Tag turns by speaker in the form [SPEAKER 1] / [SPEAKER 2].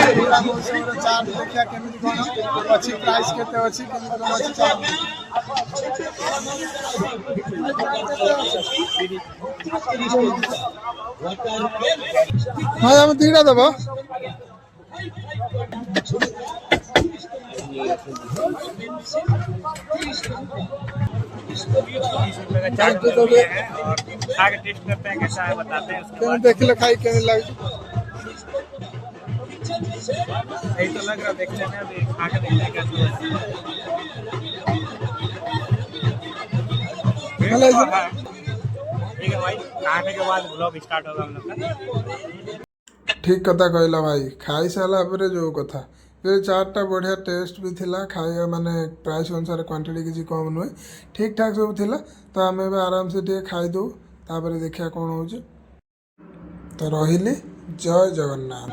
[SPEAKER 1] चाट देखिया केमिति कोन अछि प्राइस केते अछि केमिति कोन अछि चाट हां हम तीड़ा देबो
[SPEAKER 2] चाट तो है और खा के टेस्ट करते हैं कैसा है बताते हैं उसके बाद
[SPEAKER 1] देख ले खाई केमिति लाग
[SPEAKER 2] सही तो लग रहा देखने में अभी खा के देखते हैं कैसा है ठीक है भाई खाने के बाद ब्लॉग स्टार्ट होगा हम लोग का
[SPEAKER 1] ठीक कथा कहला भाई खाई सारा पर जो कथा ये चाटा बढ़िया टेस्ट भी थिला खाया माने प्राइस अनुसार क्वांटिटी किसी कम नुहे ठीक ठाक सब थिला तो आम आराम से टे खाई दो तापर देखिया कौन हो तो रही जय जगन्नाथ।